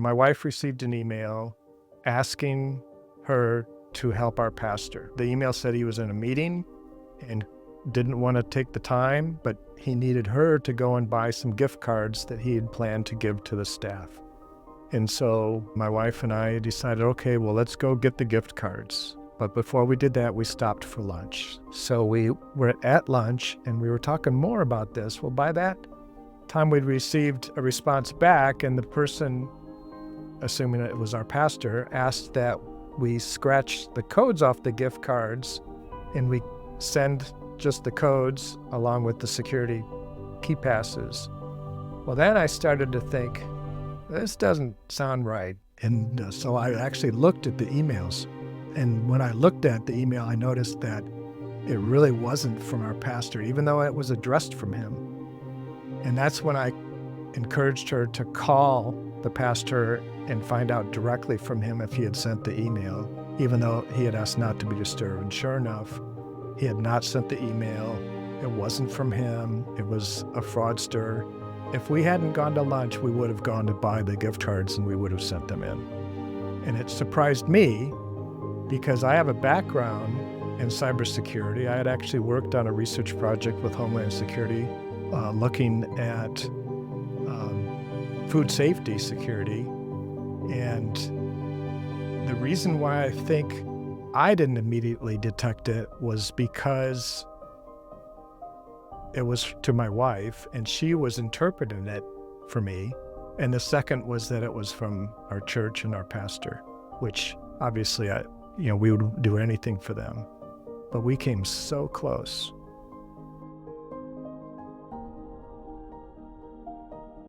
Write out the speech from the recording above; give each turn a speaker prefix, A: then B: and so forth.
A: My wife received an email asking her to help our pastor. The email said he was in a meeting and didn't want to take the time, but he needed her to go and buy some gift cards that he had planned to give to the staff. And so my wife and I decided, okay, well, let's go get the gift cards. But before we did that, we stopped for lunch. So we were at lunch and we were talking more about this. Well, by that time, we'd received a response back, and the person, assuming it was our pastor, asked that we scratch the codes off the gift cards and we send just the codes along with the security key passes. Well, then I started to think, this doesn't sound right. And so I actually looked at the emails. And when I looked at the email, I noticed that it really wasn't from our pastor, even though it was addressed from him. And that's when I encouraged her to call the pastor and find out directly from him if he had sent the email, even though he had asked not to be disturbed. And sure enough, he had not sent the email. It wasn't from him. It was a fraudster. If we hadn't gone to lunch, we would have gone to buy the gift cards and we would have sent them in. And it surprised me because I have a background in cybersecurity. I had actually worked on a research project with Homeland Security looking at food safety security. And the reason why I think I didn't immediately detect it was because it was to my wife and she was interpreting it for me. And the second was that it was from our church and our pastor, which obviously we would do anything for them. But we came so close.